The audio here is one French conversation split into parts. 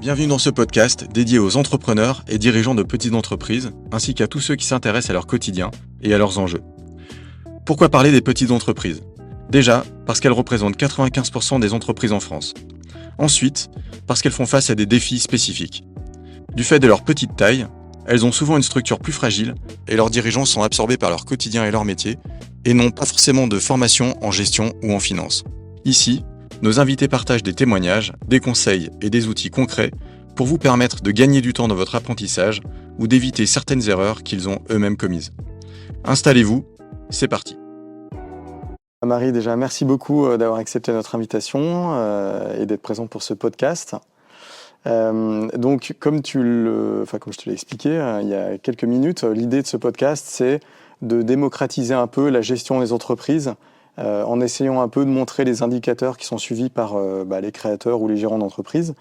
Bienvenue dans ce podcast dédié aux entrepreneurs et dirigeants de petites entreprises, ainsi qu'à tous ceux qui s'intéressent à leur quotidien et à leurs enjeux. Pourquoi parler des petites entreprises ? Déjà, parce qu'elles représentent 95% des entreprises en France. Ensuite, parce qu'elles font face à des défis spécifiques. Du fait de leur petite taille, elles ont souvent une structure plus fragile et leurs dirigeants sont absorbés par leur quotidien et leur métier et n'ont pas forcément de formation en gestion ou en finance. Ici, nos invités partagent des témoignages, des conseils et des outils concrets pour vous permettre de gagner du temps dans votre apprentissage ou d'éviter certaines erreurs qu'ils ont eux-mêmes commises. Installez-vous, c'est parti. Marie, déjà, merci beaucoup d'avoir accepté notre invitation et d'être présente pour ce podcast. Donc, comme je te l'ai expliqué il y a quelques minutes, l'idée de ce podcast, c'est de démocratiser un peu la gestion des entreprises en essayant un peu de montrer les indicateurs qui sont suivis par les créateurs ou les gérants d'entreprise.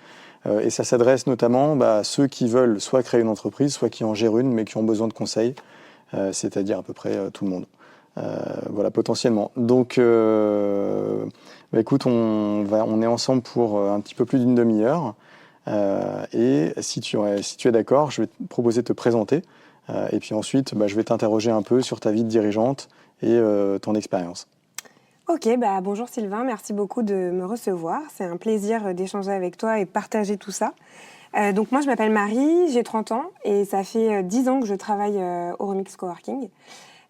Et ça s'adresse notamment à ceux qui veulent soit créer une entreprise, soit qui en gèrent une, mais qui ont besoin de conseils, c'est-à-dire à peu près tout le monde. Voilà, potentiellement. Donc, écoute, on est ensemble pour un petit peu plus d'une demi-heure. Et si tu es d'accord, je vais te proposer de te présenter. Et puis ensuite, je vais t'interroger un peu sur ta vie de dirigeante et ton expérience. Ok, bonjour Sylvain, merci beaucoup de me recevoir. C'est un plaisir d'échanger avec toi et de partager tout ça. Donc moi, je m'appelle Marie, j'ai 30 ans et ça fait 10 ans que je travaille au Remix Coworking.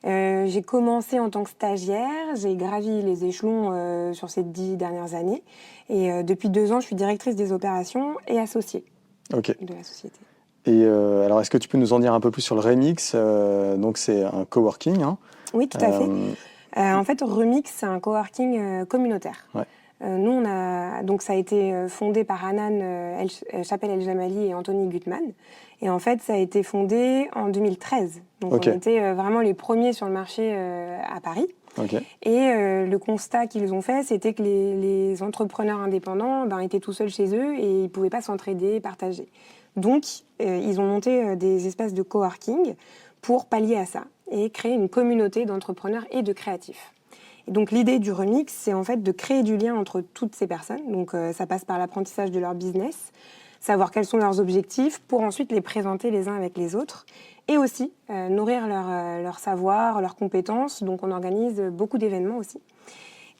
J'ai commencé en tant que stagiaire, j'ai gravi les échelons sur ces 10 dernières années. Et depuis 2 ans, je suis directrice des opérations et associée de la société. Et alors, est-ce que tu peux nous en dire un peu plus sur le Remix ? Donc, c'est un coworking, hein ? Oui, tout à fait. En fait, Remix, c'est un coworking communautaire. Ouais. Nous, ça a été fondé par Hanan Chapelle El Jamali et Anthony Gutmann. Et en fait, ça a été fondé en 2013. Donc, on était vraiment les premiers sur le marché à Paris. Et le constat qu'ils ont fait, c'était que les entrepreneurs indépendants étaient tout seuls chez eux et ils ne pouvaient pas s'entraider, partager. Donc, ils ont monté des espaces de coworking pour pallier à ça et créer une communauté d'entrepreneurs et de créatifs. Et donc, l'idée du Remix, c'est en fait de créer du lien entre toutes ces personnes. Donc, ça passe par l'apprentissage de leur business, savoir quels sont leurs objectifs pour ensuite les présenter les uns avec les autres et aussi nourrir leur savoir, leurs compétences. Donc, on organise beaucoup d'événements aussi.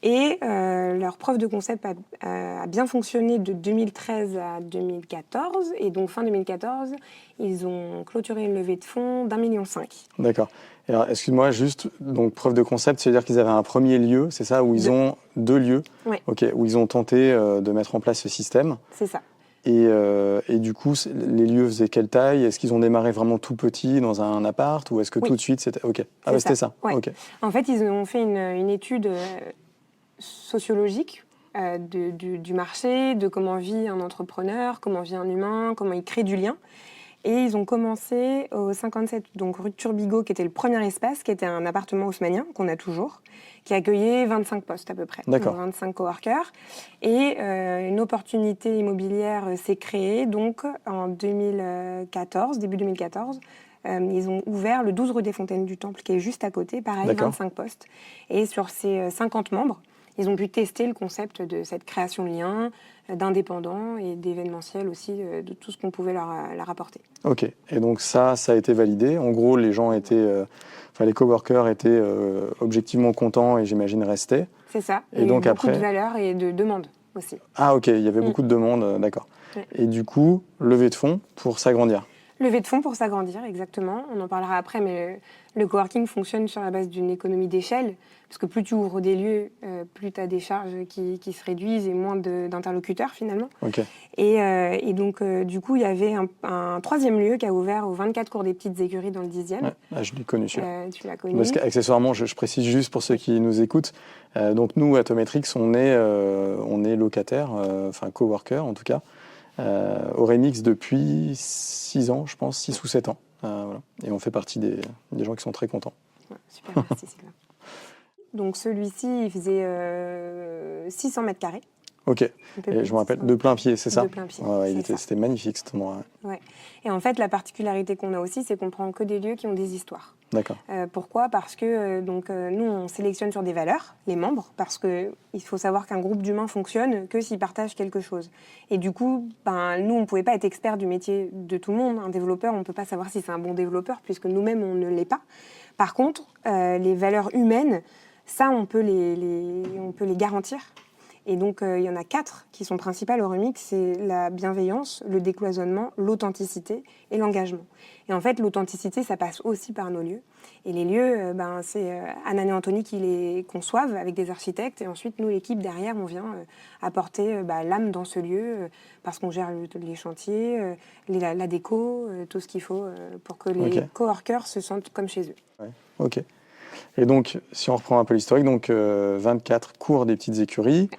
Et leur preuve de concept a bien fonctionné de 2013 à 2014. Et donc, fin 2014, ils ont clôturé une levée de fonds d'1,5 million. D'accord. Alors, excuse-moi, juste, donc preuve de concept, c'est-à-dire qu'ils avaient un premier lieu, c'est ça, où ils ont 2 lieux, où ils ont tenté de mettre en place ce système. C'est ça. Et du coup, les lieux faisaient quelle taille ? Est-ce qu'ils ont démarré vraiment tout petit dans un appart ou est-ce que tout de suite c'était... C'était ça. Ouais. En fait, ils ont fait une étude sociologique du marché, de comment vit un entrepreneur, comment vit un humain, comment il crée du lien. Et ils ont commencé au 57, donc rue de Turbigo, qui était le premier espace, qui était un appartement haussmannien, qu'on a toujours, qui accueillait 25 postes à peu près, donc 25 coworkers. Et une opportunité immobilière s'est créée, donc en 2014, début 2014. Ils ont ouvert le 12 rue des Fontaines du Temple, qui est juste à côté, pareil, 25 postes. Et sur ces 50 membres, ils ont pu tester le concept de cette création de liens, d'indépendants et d'événementiel aussi, de tout ce qu'on pouvait leur apporter. Ok, et donc ça a été validé. En gros, les gens les coworkers étaient objectivement contents et j'imagine restaient. C'est ça, et donc beaucoup de valeur et de demandes aussi. Ah ok, il y avait beaucoup de demandes, d'accord. Ouais. Et du coup, levée de fonds pour s'agrandir. Levée de fonds pour s'agrandir, exactement. On en parlera après, mais le coworking fonctionne sur la base d'une économie d'échelle, parce que plus tu ouvres des lieux, plus tu as des charges qui se réduisent et moins d'interlocuteurs finalement. Et donc, du coup, il y avait un troisième lieu qui a ouvert au 24 cours des Petites Écuries dans le 10e. Ouais, je l'ai connu celui-là. Tu l'as connu. Parce qu'accessoirement, je précise juste pour ceux qui nous écoutent, donc nous, Atometrix, on est locataire, coworker en tout cas, au Remix depuis 6 ans, je pense, 6 ou 7 ans. Voilà. Et on fait partie des gens qui sont très contents. Ouais, super, merci Sylvain. Donc celui-ci, il faisait 600 mètres carrés. Ok. Et je me rappelle, de plein pied, c'est ça? De plein pied. C'était magnifique cet endroit. Ouais. Et en fait, la particularité qu'on a aussi, c'est qu'on prend que des lieux qui ont des histoires. D'accord. Pourquoi? Parce que nous, on sélectionne sur des valeurs, les membres, parce qu'il faut savoir qu'un groupe d'humains fonctionne que s'ils partagent quelque chose. Et du coup, nous, on ne pouvait pas être experts du métier de tout le monde. Un développeur, on ne peut pas savoir si c'est un bon développeur, puisque nous-mêmes, on ne l'est pas. Par contre, les valeurs humaines, ça, on peut les garantir. Et donc, il y en a 4 qui sont principales au Remix. C'est la bienveillance, le décloisonnement, l'authenticité et l'engagement. Et en fait, l'authenticité, ça passe aussi par nos lieux. Et les lieux, c'est Anan et Anthony qui les conçoivent avec des architectes. Et ensuite, nous, l'équipe, derrière, on vient apporter l'âme dans ce lieu parce qu'on gère les chantiers, la déco, tout ce qu'il faut pour que les coworkers se sentent comme chez eux. Ouais. Ok. Et donc, si on reprend un peu l'historique, donc 24 cours des petites écuries.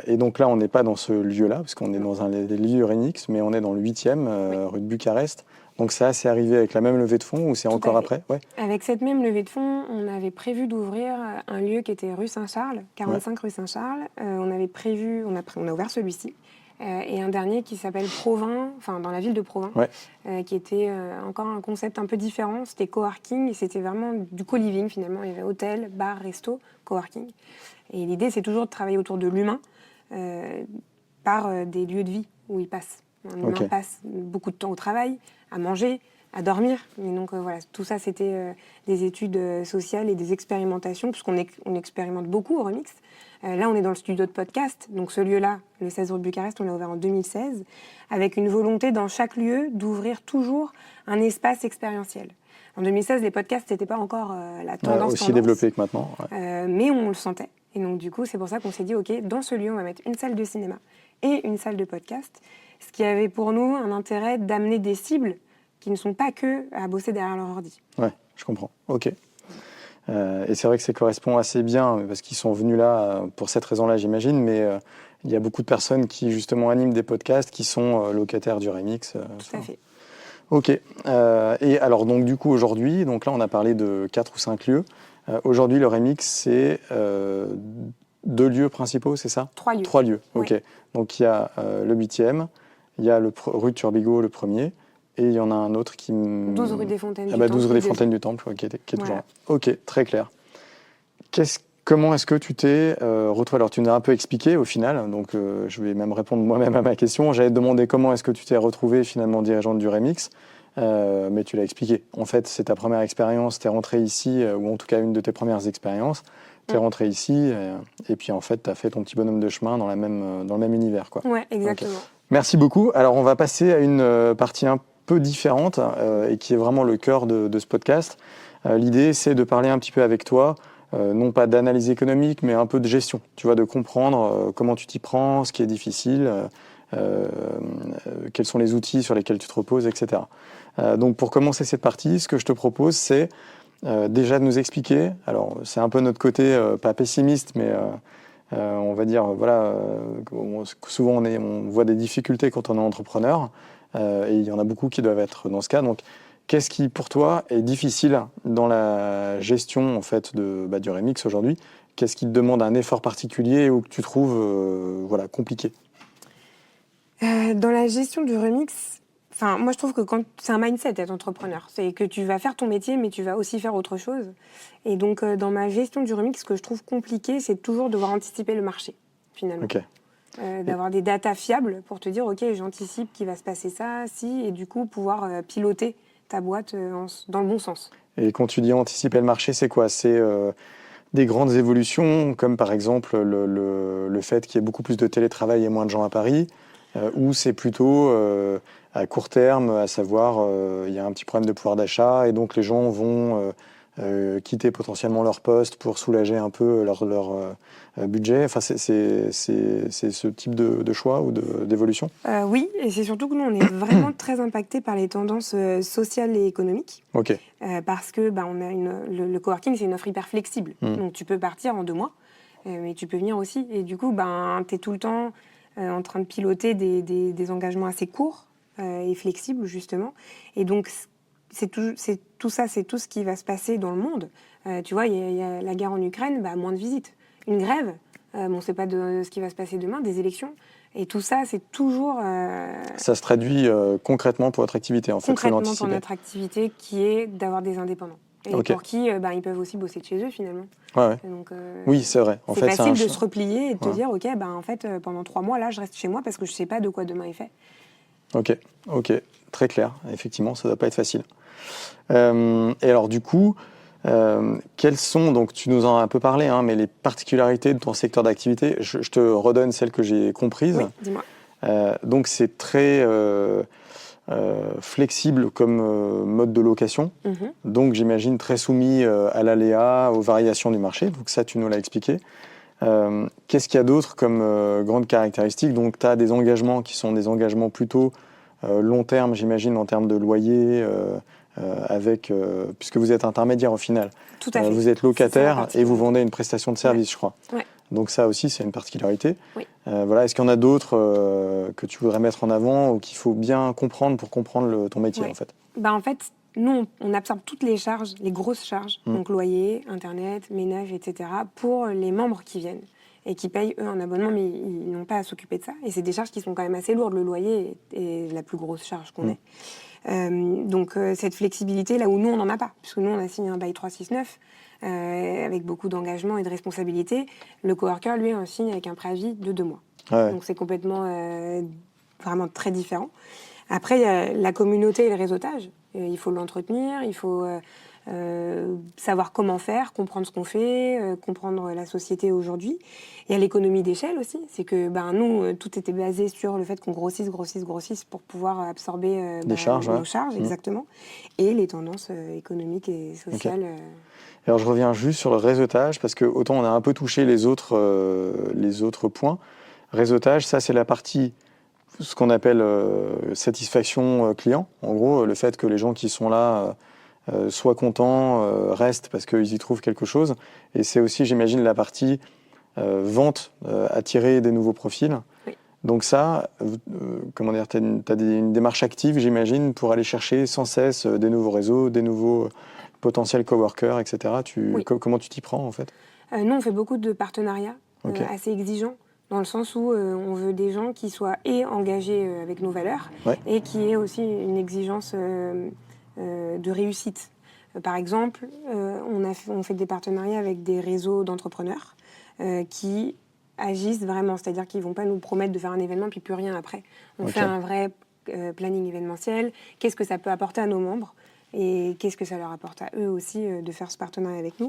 Et donc là, on n'est pas dans ce lieu-là, parce qu'on est dans des lieux Remix, mais on est dans le 8e, rue de Bucarest. Donc ça, c'est arrivé avec la même levée de fonds ou c'est encore après? Ouais. Avec cette même levée de fonds, on avait prévu d'ouvrir un lieu qui était rue Saint-Charles, 45 rue Saint-Charles. On a ouvert celui-ci. Et un dernier qui s'appelle Provins, dans la ville de Provins, qui était encore un concept un peu différent. C'était coworking et c'était vraiment du co-living finalement. Il y avait hôtel, bar, resto, coworking. Et l'idée, c'est toujours de travailler autour de l'humain par des lieux de vie où il passe. Un humain passe beaucoup de temps au travail, à manger, à dormir. Et donc voilà, tout ça, c'était des études sociales et des expérimentations, puisqu'on expérimente beaucoup au Remix. Là, on est dans le studio de podcast. Donc ce lieu-là, le 16 rue de Bucarest, on l'a ouvert en 2016, avec une volonté dans chaque lieu d'ouvrir toujours un espace expérientiel. En 2016, les podcasts n'étaient pas encore la tendance. Aussi développé que maintenant. Mais on le sentait. Et donc du coup, c'est pour ça qu'on s'est dit, OK, dans ce lieu, on va mettre une salle de cinéma et une salle de podcast. Ce qui avait pour nous un intérêt d'amener des cibles qui ne sont pas que à bosser derrière leur ordi. Ouais, je comprends. OK. Et c'est vrai que ça correspond assez bien, parce qu'ils sont venus là pour cette raison-là, j'imagine, mais il y a beaucoup de personnes qui, justement, animent des podcasts, qui sont locataires du Remix. Tout à fait. OK. Et alors, donc, du coup, aujourd'hui, donc là, on a parlé de 4 ou 5 lieux. Aujourd'hui, le Remix, c'est 2 lieux principaux, c'est ça? 3 lieux. 3 lieux, oui. OK. Donc, il y a le 8e, il y a rue de Turbigo, le premier, et il y en a un autre qui... 12 rue des Fontaines du Temple. 12 rue des Fontaines du Temple, qui est toujours là. OK, très clair. Comment est-ce que tu t'es retrouvé? Alors, tu nous as un peu expliqué au final, donc je vais même répondre moi-même à ma question. J'allais te demander comment est-ce que tu t'es retrouvé finalement dirigeante du Remix, mais tu l'as expliqué. En fait, c'est ta première expérience, tu es rentré ici, ou en tout cas une de tes premières expériences. Tu es rentré ici, et puis en fait, tu as fait ton petit bonhomme de chemin dans le même univers, quoi. Ouais, exactement. Okay. Merci beaucoup. Alors, on va passer à une partie un peu différente, et qui est vraiment le cœur de ce podcast. L'idée, c'est de parler un petit peu avec toi, non pas d'analyse économique, mais un peu de gestion. Tu vois, de comprendre comment tu t'y prends, ce qui est difficile, quels sont les outils sur lesquels tu te reposes, etc. Donc, pour commencer cette partie, ce que je te propose, c'est déjà de nous expliquer. Alors, c'est un peu notre côté, pas pessimiste, mais on va dire, voilà, souvent on voit des difficultés quand on est entrepreneur, et il y en a beaucoup qui doivent être dans ce cas. Donc, qu'est-ce qui, pour toi, est difficile dans la gestion en fait, du Remix aujourd'hui? Qu'est-ce qui te demande un effort particulier ou que tu trouves compliqué? Dans la gestion du Remix, moi je trouve que c'est un mindset d'être entrepreneur. C'est que tu vas faire ton métier, mais tu vas aussi faire autre chose. Et donc, dans ma gestion du Remix, ce que je trouve compliqué, c'est toujours devoir anticiper le marché, finalement. Okay. D'avoir des datas fiables pour te dire, OK, j'anticipe qu'il va se passer ça, si, et du coup, pouvoir piloter ta boîte dans le bon sens. Et quand tu dis anticiper le marché, c'est quoi? C'est des grandes évolutions, comme par exemple le fait qu'il y ait beaucoup plus de télétravail et moins de gens à Paris, ou c'est plutôt à court terme, à savoir il y a un petit problème de pouvoir d'achat et donc les gens vont quitter potentiellement leur poste pour soulager un peu leur budget. Enfin, c'est ce type de choix ou d'évolution? Oui, et c'est surtout que nous, on est vraiment très impactés par les tendances sociales et économiques. OK. Parce que on a le coworking, c'est une offre hyper flexible. Donc, tu peux partir en 2 mois, mais tu peux venir aussi. Et du coup, tu es tout le temps en train de piloter des engagements assez courts et flexibles, justement. Et donc, c'est tout ça, c'est tout ce qui va se passer dans le monde. Tu vois, il y a la guerre en Ukraine, moins de visites. Une grève, on ne sait pas de ce qui va se passer demain, des élections. Et tout ça, c'est toujours... Ça se traduit concrètement pour votre activité, en fait. Concrètement pour notre activité, qui est d'avoir des indépendants. Et pour qui ils peuvent aussi bosser de chez eux, finalement. Ouais. Donc, oui, c'est vrai. C'est facile de se replier et de te dire, OK, en fait, pendant 3 mois, là, je reste chez moi parce que je ne sais pas de quoi demain est fait. Ok, très clair. Effectivement, ça ne doit pas être facile. Et alors, du coup, quelles sont, donc tu nous en as un peu parlé, mais les particularités de ton secteur d'activité, je te redonne celles que j'ai comprises. Oui, dis-moi. Donc, c'est très flexible comme mode de location. Donc, j'imagine très soumis à l'aléa, aux variations du marché. Donc, ça, tu nous l'as expliqué. Qu'est-ce qu'il y a d'autre comme grande caractéristique? Donc, tu as des engagements qui sont des engagements plutôt long terme, j'imagine, en termes de loyer, puisque vous êtes intermédiaire au final. Tout à fait. Vous êtes locataire et vous vendez une prestation de service, je crois. Ouais. Donc ça aussi, c'est une particularité. Oui. Est-ce qu'il y en a d'autres que tu voudrais mettre en avant ou qu'il faut bien comprendre pour comprendre ton métier, en fait? En fait, nous, on absorbe toutes les charges, les grosses charges, donc loyer, Internet, ménage, etc., pour les membres qui viennent et qui payent, eux, un abonnement, mais ils n'ont pas à s'occuper de ça. Et c'est des charges qui sont quand même assez lourdes. Le loyer est la plus grosse charge qu'on ait. Donc, cette flexibilité, là où nous, on n'en a pas, puisque nous, on a signé un bail 369 avec beaucoup d'engagement et de responsabilité. Le coworker, lui, on signe avec un préavis de 2 mois. Ouais. Donc, c'est complètement, vraiment très différent. Après, il y a la communauté et le réseautage. Il faut l'entretenir, il faut savoir comment faire, comprendre ce qu'on fait, comprendre la société aujourd'hui. Il y a l'économie d'échelle aussi. C'est que nous, tout était basé sur le fait qu'on grossisse pour pouvoir absorber nos charges, exactement. Et les tendances économiques et sociales. Okay. Alors, je reviens juste sur le réseautage, parce que autant on a un peu touché les autres points. Réseautage, ça, c'est la partie... ce qu'on appelle satisfaction client. En gros, le fait que les gens qui sont là soient contents, restent parce qu'ils y trouvent quelque chose. Et c'est aussi, j'imagine, la partie vente, attirer des nouveaux profils. Oui. Donc ça, tu as une démarche active, j'imagine, pour aller chercher sans cesse des nouveaux réseaux, des nouveaux potentiels coworkers, etc. Comment tu t'y prends, en fait? Nous, on fait beaucoup de partenariats assez exigeants, dans le sens où on veut des gens qui soient engagés avec nos valeurs et qui aient aussi une exigence de réussite. Par exemple, on fait des partenariats avec des réseaux d'entrepreneurs qui agissent vraiment, c'est-à-dire qu'ils ne vont pas nous promettre de faire un événement puis plus rien après. On fait un vrai planning événementiel. Qu'est-ce que ça peut apporter à nos membres et qu'est-ce que ça leur apporte à eux aussi de faire ce partenariat avec nous.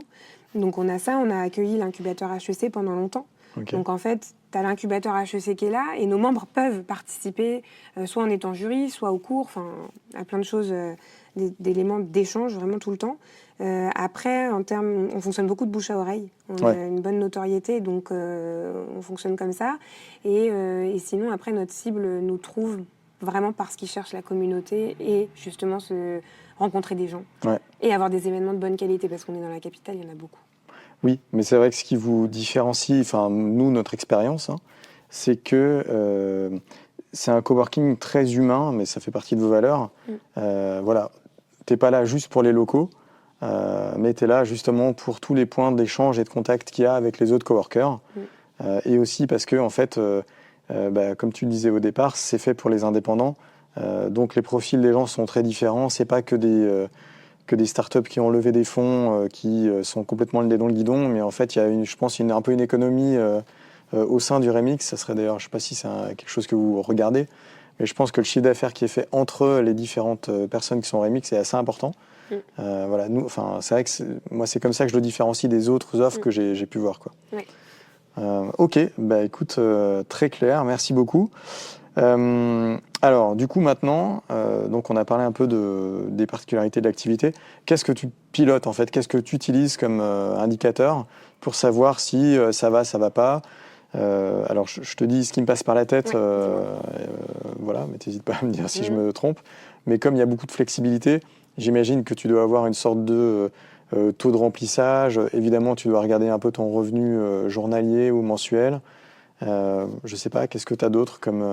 Donc on a ça, on a accueilli l'incubateur HEC pendant longtemps. Donc en fait, tu as l'incubateur HEC qui est là et nos membres peuvent participer soit en étant jury, soit au cours, à plein de choses, d'éléments d'échange vraiment tout le temps. Après, on fonctionne beaucoup de bouche à oreille. On a une bonne notoriété, donc on fonctionne comme ça. Et sinon, après, notre cible nous trouve vraiment parce qu'ils cherchent la communauté et justement se rencontrer des gens et avoir des événements de bonne qualité, parce qu'on est dans la capitale, il y en a beaucoup. Oui, mais c'est vrai que ce qui vous différencie, nous, notre expérience, c'est que c'est un coworking très humain, mais ça fait partie de vos valeurs. Voilà, t'es pas là juste pour les locaux, mais tu es là justement pour tous les points d'échange et de contact qu'il y a avec les autres coworkers. Et aussi parce que, en fait, comme tu le disais au départ, c'est fait pour les indépendants. Donc les profils des gens sont très différents. C'est pas que des startups qui ont levé des fonds, qui sont complètement le nez dans le guidon, mais en fait, il y a je pense, un peu une économie au sein du Remix. Ça serait d'ailleurs, je sais pas si c'est quelque chose que vous regardez, mais je pense que le chiffre d'affaires qui est fait entre les différentes personnes qui sont Remix est assez important. Voilà, c'est vrai que moi, c'est comme ça que je le différencie des autres offres que j'ai pu voir, quoi. Oui. Ok, écoute, très clair, merci beaucoup. Alors, du coup, maintenant, donc on a parlé un peu des particularités de l'activité. Qu'est-ce que tu pilotes, en fait? Qu'est-ce que tu utilises comme indicateur pour savoir si ça va pas? Alors, je te dis ce qui me passe par la tête, voilà, mais t'hésites pas à me dire si je me trompe. Mais comme il y a beaucoup de flexibilité, j'imagine que tu dois avoir une sorte de taux de remplissage. Évidemment, tu dois regarder un peu ton revenu journalier ou mensuel. Je sais pas, qu'est-ce que tu as d'autre comme...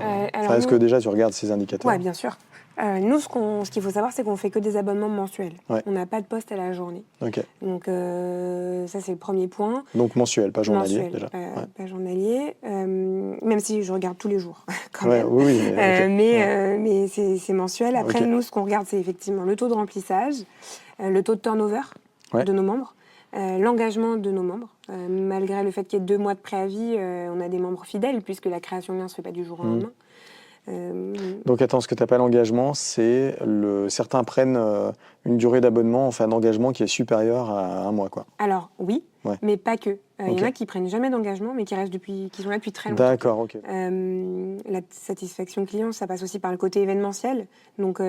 est-ce que déjà tu regardes ces indicateurs? Oui, bien sûr. Nous, ce qu'il faut savoir, c'est qu'on fait que des abonnements mensuels. Ouais. On n'a pas de poste à la journée. Ok. Donc, ça, c'est le premier point. Donc mensuel, pas journalier Mensuel, déjà. pas journalier. Même si je regarde tous les jours, quand Ouais, même. oui, Mais c'est mensuel. Après, Ok. nous, ce qu'on regarde, c'est effectivement le taux de remplissage, le taux de turnover de nos membres, l'engagement de nos membres. Malgré le fait qu'il y ait 2 mois de préavis, on a des membres fidèles, puisque la création de lien ne se fait pas du jour au lendemain. Donc attends, ce que tu appelles engagement, c'est certains prennent une durée d'abonnement, enfin d'engagement qui est supérieure à 1 mois, quoi. Alors oui, Ouais. mais pas que. Il y en Ok. a qui prennent jamais d'engagement, mais qui sont là depuis très longtemps. D'accord, ok. La satisfaction client, ça passe aussi par le côté événementiel. Donc,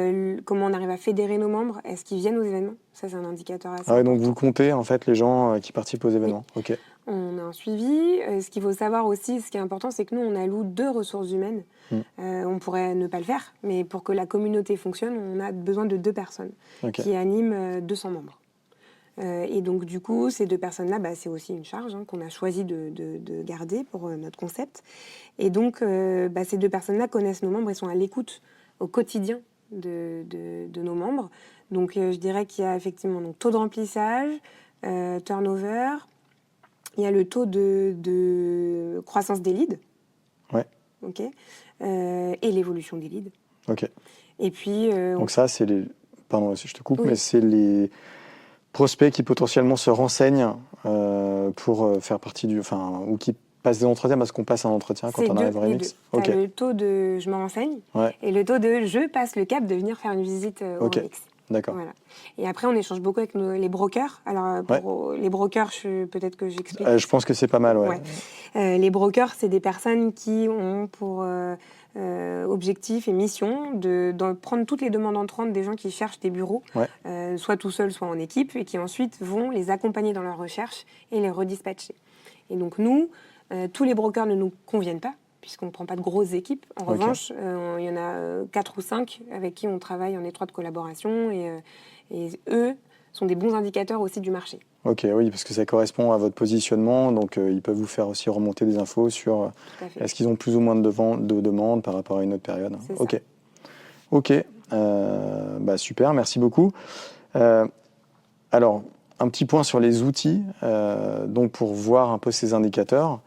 comment on arrive à fédérer nos membres? Est-ce qu'ils viennent aux événements? Ça, c'est un indicateur assez Ah ouais, donc important. vous comptez en fait les gens qui participent aux événements. Ok. On a un suivi. Ce qu'il faut savoir aussi, ce qui est important, c'est que nous, on alloue 2 ressources humaines. On pourrait ne pas le faire, mais pour que la communauté fonctionne, on a besoin de 2 personnes qui animent 200 membres. Et donc, du coup, ces 2 personnes-là, c'est aussi une charge qu'on a choisi de garder pour notre concept. Et donc, ces 2 personnes-là connaissent nos membres et sont à l'écoute au quotidien de nos membres. Donc, je dirais qu'il y a effectivement taux de remplissage, turnover, il y a le taux de croissance des leads. Ouais. OK. Et l'évolution des leads. Ok. Et puis... Donc ça, c'est les... Pardon, si je te coupe, Oui. mais c'est les prospects qui potentiellement se renseignent pour faire partie du... Enfin, ou qui passent des entretiens parce qu'on passe un entretien quand on arrive au Remix. Ok. Le taux de je me renseigne et le taux de je passe le cap de venir faire une visite au Remix. D'accord. Voilà. Et après, on échange beaucoup avec les brokers. Alors, pour les brokers, peut-être que j'explique. Je pense que c'est pas mal, ouais. Les brokers, c'est des personnes qui ont pour objectif et mission de prendre toutes les demandes entrantes des gens qui cherchent des bureaux, soit tout seuls, soit en équipe, et qui ensuite vont les accompagner dans leur recherche et les redispatcher. Et donc, nous, tous les brokers ne nous conviennent pas, puisqu'on ne prend pas de grosses équipes. En revanche, il y en a 4 ou 5 avec qui on travaille en étroite collaboration et eux sont des bons indicateurs aussi du marché. Ok, oui, parce que ça correspond à votre positionnement, donc ils peuvent vous faire aussi remonter des infos sur est-ce qu'ils ont plus ou moins de demandes par rapport à une autre période. Ok. Ok, super, merci beaucoup. Alors, un petit point sur les outils, donc pour voir un peu ces indicateurs.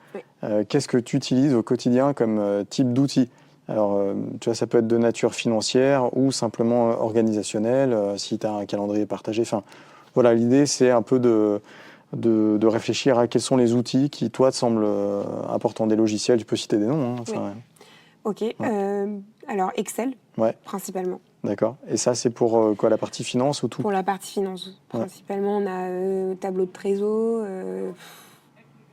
Qu'est-ce que tu utilises au quotidien comme type d'outils? Alors, tu vois, ça peut être de nature financière ou simplement organisationnelle, si tu as un calendrier partagé. Enfin, voilà, l'idée, c'est un peu de réfléchir à quels sont les outils qui, toi, te semblent importants. Des logiciels, tu peux citer des noms. Ok, alors Excel, principalement. D'accord. Et ça, c'est pour quoi, la partie finance ou tout? Pour la partie finance, principalement. On a tableau de trésor,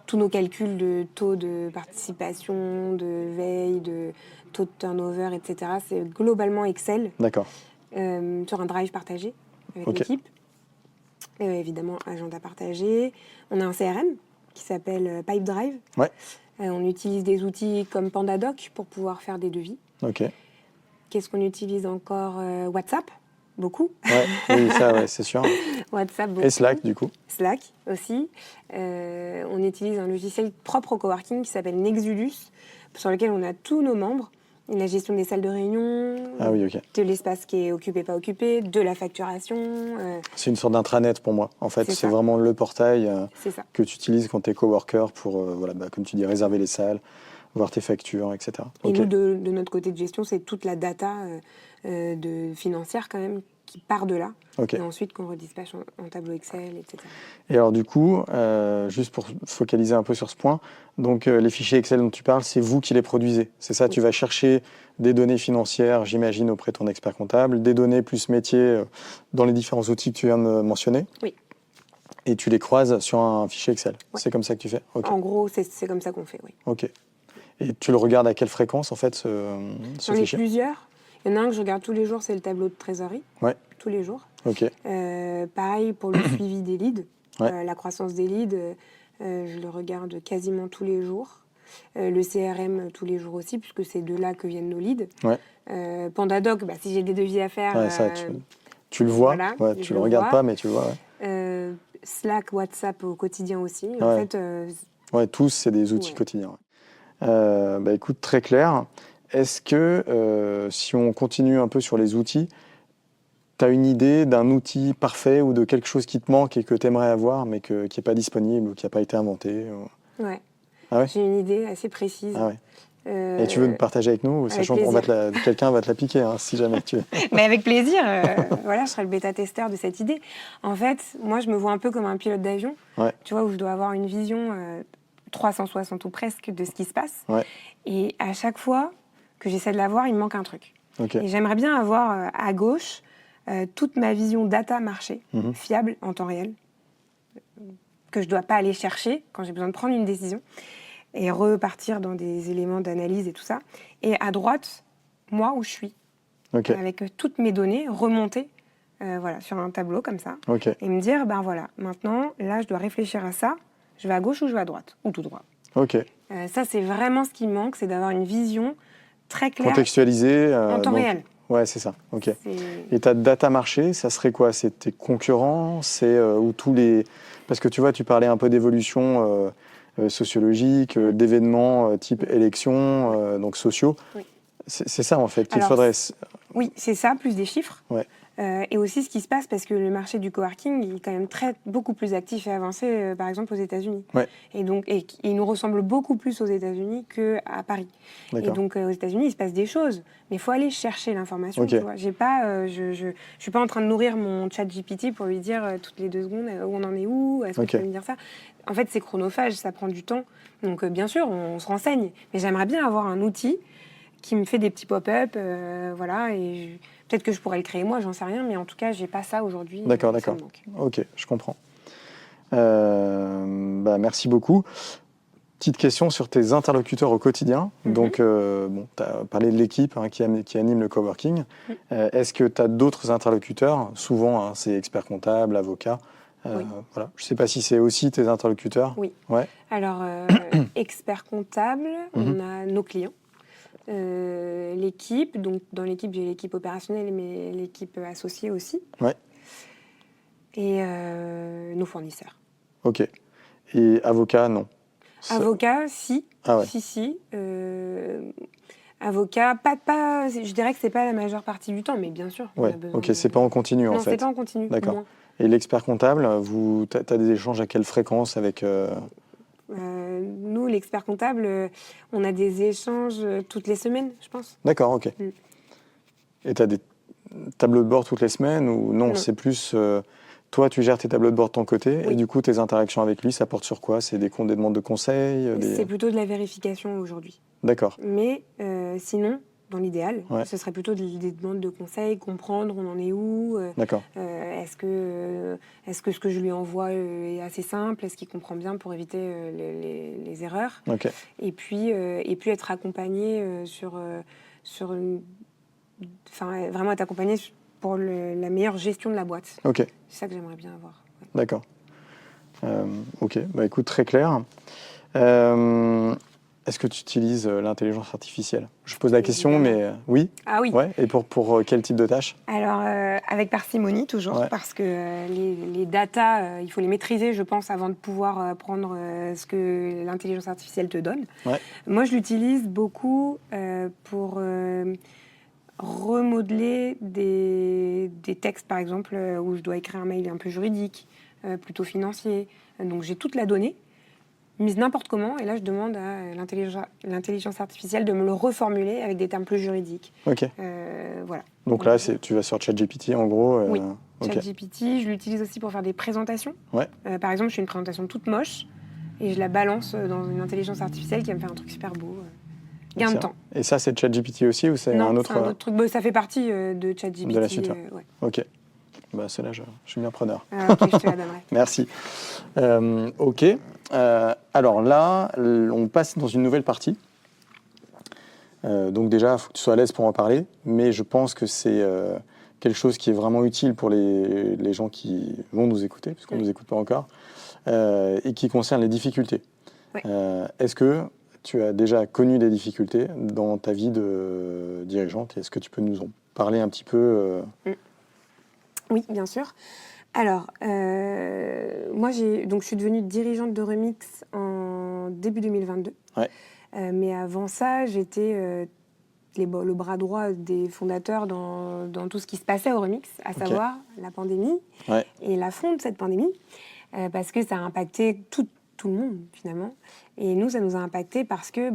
tous nos calculs de taux de participation, de veille, de taux de turnover, etc. C'est globalement Excel. D'accord. Sur un drive partagé avec l'équipe. Évidemment, agenda partagé. On a un CRM qui s'appelle Pipedrive. On utilise des outils comme PandaDoc pour pouvoir faire des devis. Ok. Qu'est-ce qu'on utilise encore? WhatsApp, beaucoup. Oui, ça, c'est sûr. WhatsApp, beaucoup. Et Slack, du coup. Slack aussi. On utilise un logiciel propre au coworking qui s'appelle Nexulus, sur lequel on a tous nos membres. La gestion des salles de réunion, de l'espace qui est occupé, pas occupé, de la facturation. C'est une sorte d'intranet pour moi. En fait, c'est vraiment le portail que tu utilises quand tu es coworker pour, comme tu dis, réserver les salles, voir tes factures, etc. Et nous, de notre côté de gestion, c'est toute la data financière quand même qui part de là, et ensuite qu'on redispatche en tableau Excel, etc. Et alors du coup, juste pour focaliser un peu sur ce point, donc les fichiers Excel dont tu parles, c'est vous qui les produisez, c'est ça? Tu vas chercher des données financières, j'imagine, auprès de ton expert comptable, des données plus métiers dans les différents outils que tu viens de mentionner? Oui. Et tu les croises sur un fichier Excel? C'est comme ça que tu fais? En gros, c'est comme ça qu'on fait, oui. Ok. Et tu le regardes à quelle fréquence, en fait, ce J'en ai fichier? plusieurs. Il y en a un que je regarde tous les jours, c'est le tableau de trésorerie. Tous les jours. Ok. Pareil pour le suivi des leads. La croissance des leads, je le regarde quasiment tous les jours. Le CRM tous les jours aussi, puisque c'est de là que viennent nos leads. PandaDoc, si j'ai des devis à faire... ça, tu le vois, tu le regardes pas, mais tu le vois. Slack, WhatsApp au quotidien aussi. En fait, tous, c'est des outils quotidiens. Écoute, très clair. est-ce que, si on continue un peu sur les outils, tu as une idée d'un outil parfait ou de quelque chose qui te manque et que tu aimerais avoir, mais qui n'est pas disponible ou qui n'a pas été inventé Ouais. Ah ouais? J'ai une idée assez précise. Ah ouais. Et tu veux le partager avec nous, sachant que quelqu'un va te la piquer, hein, si jamais tu... Mais avec plaisir. Voilà, je serai le bêta-testeur de cette idée. En fait, moi, je me vois un peu comme un pilote d'avion, Ouais. tu vois, où je dois avoir une vision 360 ou presque de ce qui se passe. Ouais. Et à chaque fois que j'essaie de l'avoir, il me manque un truc. Ok. Et j'aimerais bien avoir à gauche toute ma vision data marché, Mhm. fiable en temps réel, que je ne dois pas aller chercher quand j'ai besoin de prendre une décision et repartir dans des éléments d'analyse et tout ça. Et à droite, moi où je suis, Ok. avec toutes mes données remontées voilà, sur un tableau comme ça, Ok. et me dire, ben voilà, maintenant, là, je dois réfléchir à ça, je vais à gauche ou je vais à droite, ou tout droit. Ok. Ça, c'est vraiment ce qui me manque, c'est d'avoir une vision très claire Contextualisé. en temps réel. Ouais, c'est ça. Ok. C'est- Et ta data marché, ça serait quoi? C'est tes concurrents? C'est ou tous les... Parce que tu vois, tu parlais un peu d'évolution sociologique, d'événements type élection, donc sociaux. Oui. C'est ça, en fait, qu'il Alors, faudrait... Oui, c'est ça, plus des chiffres. Ouais. Et aussi ce qui se passe, parce que le marché du coworking il est quand même beaucoup plus actif et avancé, par exemple, aux États-Unis. Ouais. Et donc, il nous ressemble beaucoup plus aux États-Unis qu'à Paris. Et D'accord. donc, aux États-Unis, il se passe des choses, mais il faut aller chercher l'information. Ok. Tu vois. Je suis pas en train de nourrir mon chat GPT pour lui dire toutes les 2 secondes où on en est où, est-ce que tu peux me dire ça. En fait, c'est chronophage, ça prend du temps. Donc, bien sûr, on se renseigne. Mais j'aimerais bien avoir un outil qui me fait des petits pop-up, voilà, et peut-être que je pourrais le créer moi, j'en sais rien, mais en tout cas, j'ai pas ça aujourd'hui. D'accord, ça d'accord. me manque. Ok, je comprends. Merci beaucoup. Petite question sur tes interlocuteurs au quotidien. Donc, tu as parlé de l'équipe qui anime le coworking. Est-ce que tu as d'autres interlocuteurs? Souvent, c'est experts comptables, avocats. Oui. Voilà. Je ne sais pas si c'est aussi tes interlocuteurs. Oui. Ouais. Alors, expert comptable, on a nos clients. L'équipe, donc dans l'équipe, j'ai l'équipe opérationnelle, mais l'équipe associée aussi. Ouais. Et nos fournisseurs. Ok. Et avocat, non. Avocat, si. Ah ouais. Si. Avocat, je dirais que c'est pas la majeure partie du temps, mais bien sûr. Ouais. Ok, c'est pas en continu en fait. Non, c'est pas en continu. D'accord. Moins. Et l'expert comptable, tu as des échanges à quelle fréquence avec Nous, l'expert comptable, on a des échanges toutes les semaines, je pense. D'accord, ok. Et tu as des tableaux de bord toutes les semaines ou non? Non. C'est plus toi, tu gères tes tableaux de bord de ton côté Oui. et du coup, tes interactions avec lui, ça porte sur quoi? C'est des demandes de conseils C'est plutôt de la vérification aujourd'hui. D'accord. Mais sinon, dans l'idéal, Ouais. ce serait plutôt des demandes de conseils, comprendre on en est où. D'accord. Est-ce que ce que je lui envoie est assez simple? Est-ce qu'il comprend bien pour éviter les erreurs? Ok. Et puis être accompagné enfin, vraiment être accompagné pour la meilleure gestion de la boîte. Ok. C'est ça que j'aimerais bien avoir. Ouais. D'accord. Ok. Bah écoute, très clair. Est-ce que tu utilises l'intelligence artificielle? Je pose la question, mais oui. Ah oui. Ouais. Et pour quel type de tâche? Alors, avec parcimonie toujours, Ouais. parce que les datas, il faut les maîtriser, je pense, avant de pouvoir prendre ce que l'intelligence artificielle te donne. Ouais. Moi, je l'utilise beaucoup pour remodeler des textes, par exemple, où je dois écrire un mail un peu juridique, plutôt financier. Donc, j'ai toute la donnée, mise n'importe comment, et là, je demande à l'intelligence artificielle de me le reformuler avec des termes plus juridiques. Ok. Voilà. Donc là, tu vas sur ChatGPT, en gros. Oui. Ok. ChatGPT, je l'utilise aussi pour faire des présentations. Ouais. Par exemple, je fais une présentation toute moche et je la balance dans une intelligence artificielle qui va me faire un truc super beau. Gain de temps. Et ça, c'est ChatGPT aussi ou c'est un autre... c'est un autre truc. Ça fait partie de ChatGPT. De la suite, ouais. Ok. Bah, celle-là, je suis bien preneur. Ok, je te la donnerai. Merci. Ok. Alors là, on passe dans une nouvelle partie. Donc déjà, il faut que tu sois à l'aise pour en parler, mais je pense que c'est quelque chose qui est vraiment utile pour les gens qui vont nous écouter, puisqu'on ne nous écoute pas encore, et qui concerne les difficultés. Ouais. Est-ce que tu as déjà connu des difficultés dans ta vie de dirigeante? Est-ce que tu peux nous en parler un petit peu Oui, bien sûr. Alors, moi, je suis devenue dirigeante de Remix en début 2022. Ouais. Mais avant ça, j'étais le bras droit des fondateurs dans tout ce qui se passait au Remix, à savoir la pandémie et la fin de cette pandémie, parce que ça a impacté tout le monde, finalement. Et nous, ça nous a impacté parce que,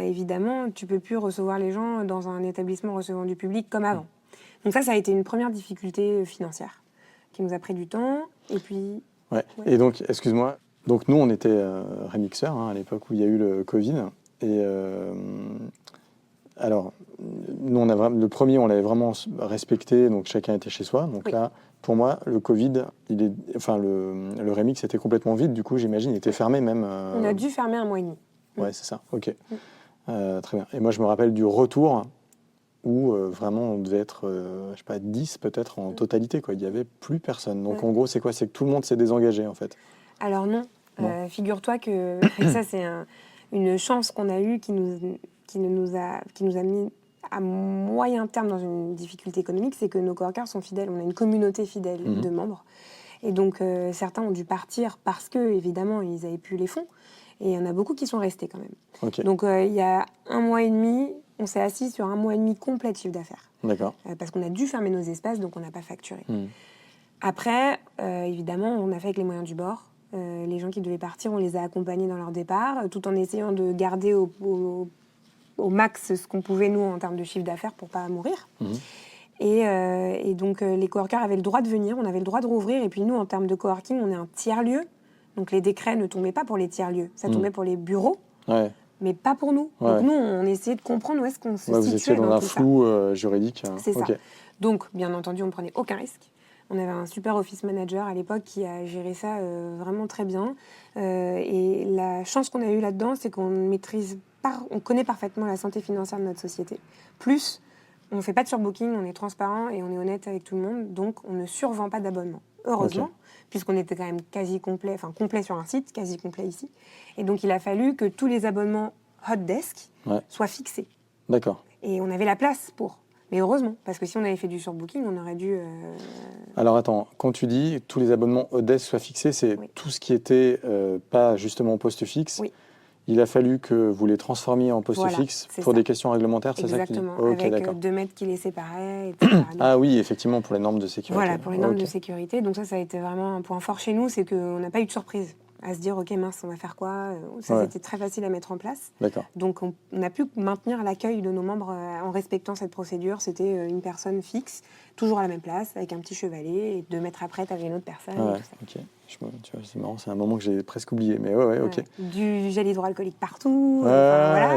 évidemment, tu peux plus recevoir les gens dans un établissement recevant du public comme avant. Donc ça a été une première difficulté financière qui nous a pris du temps. Et puis... Et donc, excuse-moi, donc nous, on était remixeurs à l'époque où il y a eu le Covid. Et alors, nous, le premier, on l'avait vraiment respecté, donc chacun était chez soi. Donc là, pour moi, le Covid, le remix était complètement vide, du coup, j'imagine, il était fermé même. On a dû fermer 1 mois et demi. Ouais, c'est ça, ok. Très bien. Et moi, je me rappelle du retour où vraiment on devait être, 10 peut-être en totalité, quoi. Il n'y avait plus personne. Donc en gros, c'est quoi? C'est que tout le monde s'est désengagé, en fait. Alors non. Figure-toi que ça, c'est une chance qu'on a eue qui nous a mis à moyen terme dans une difficulté économique, c'est que nos coworkers sont fidèles. On a une communauté fidèle de membres. Et donc, certains ont dû partir parce que, évidemment, ils n'avaient plus les fonds. Et il y en a beaucoup qui sont restés quand même. Donc, il y a 1 mois et demi, on s'est assis sur 1 mois et demi complet de chiffre d'affaires. D'accord. Parce qu'on a dû fermer nos espaces, donc on n'a pas facturé. Après, évidemment, on a fait avec les moyens du bord. Les gens qui devaient partir, on les a accompagnés dans leur départ, tout en essayant de garder au max ce qu'on pouvait, nous, en termes de chiffre d'affaires, pour ne pas mourir. Et donc, les coworkers avaient le droit de venir, on avait le droit de rouvrir. Et puis nous, en termes de coworking, on est un tiers-lieu. Donc, les décrets ne tombaient pas pour les tiers-lieux. Ça tombait pour les bureaux, mais pas pour nous. Donc, nous, on essayait de comprendre où est-ce qu'on se situait. Vous étiez dans un flou juridique. C'est ça. Donc, bien entendu, on ne prenait aucun risque. On avait un super office manager à l'époque qui a géré ça vraiment très bien. Et la chance qu'on a eue là-dedans, c'est qu'on on connaît parfaitement la santé financière de notre société. Plus, on ne fait pas de surbooking, on est transparent et on est honnête avec tout le monde. Donc, on ne survend pas d'abonnement. Heureusement, puisqu'on était quand même quasi complet, enfin complet sur un site, quasi complet ici. Et donc, il a fallu que tous les abonnements hot desk soient fixés. D'accord. Et on avait la place pour. Mais heureusement, parce que si on avait fait du surbooking, on aurait dû... Alors attends, quand tu dis tous les abonnements hot desk soient fixés, c'est tout ce qui était pas justement poste fixe. Il a fallu que vous les transformiez en poste fixe pour des questions réglementaires, c'est ça que tu dis? Exactement, avec 2 mètres qui les séparaient, etc. Ah oui, effectivement, pour les normes de sécurité. Voilà, pour les normes de sécurité. Donc ça a été vraiment un point fort chez nous, c'est qu'on n'a pas eu de surprise à se dire, ok, mince, on va faire quoi? Ça, c'était très facile à mettre en place. Donc on a pu maintenir l'accueil de nos membres en respectant cette procédure. C'était une personne fixe, toujours à la même place, avec un petit chevalet, et 2 mètres après, tu avais une autre personne. Et tout ça. Tu vois, c'est marrant, c'est un moment que j'ai presque oublié, mais ok. Du gel hydroalcoolique partout.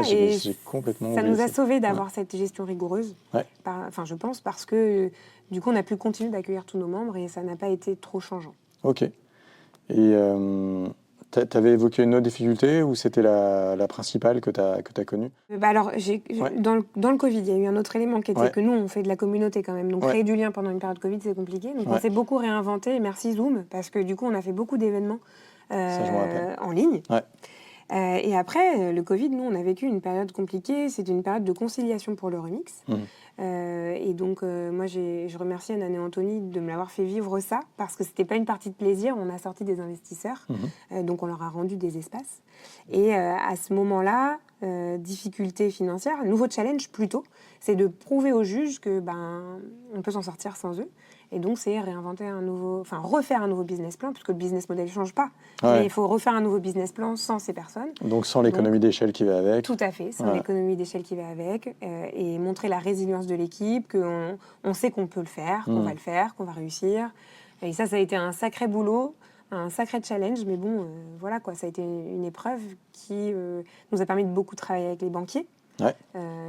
J'ai complètement ça oublié nous a sauvés d'avoir cette gestion rigoureuse. Je pense, parce que du coup, on a pu continuer d'accueillir tous nos membres et ça n'a pas été trop changeant. Ok. Et tu avais évoqué une autre difficulté ou c'était la principale que tu as connue? Alors, dans le Covid, il y a eu un autre élément qui était que nous, on fait de la communauté quand même. Donc, créer du lien pendant une période Covid, c'est compliqué. Donc, on s'est beaucoup réinventé. Merci Zoom, parce que du coup, on a fait beaucoup d'événements en ligne. Et après, le Covid, nous, on a vécu une période compliquée. C'était une période de conciliation pour le Remix. Et donc, moi, je remercie Anan et Anthony de me l'avoir fait vivre ça, parce que c'était pas une partie de plaisir. On a sorti des investisseurs, donc on leur a rendu des espaces. Et à ce moment-là, difficulté financière, nouveau challenge plutôt, c'est de prouver aux juges que on peut s'en sortir sans eux. Et donc, c'est refaire un nouveau business plan, puisque le business model ne change pas. Mais il faut refaire un nouveau business plan sans ces personnes. Donc, sans l'économie d'échelle qui va avec. Tout à fait, sans l'économie d'échelle qui va avec. Et montrer la résilience de l'équipe, qu'on sait qu'on peut le faire, qu'on va le faire, qu'on va réussir. Et ça a été un sacré boulot, un sacré challenge. Mais bon, voilà quoi, ça a été une épreuve qui nous a permis de beaucoup travailler avec les banquiers.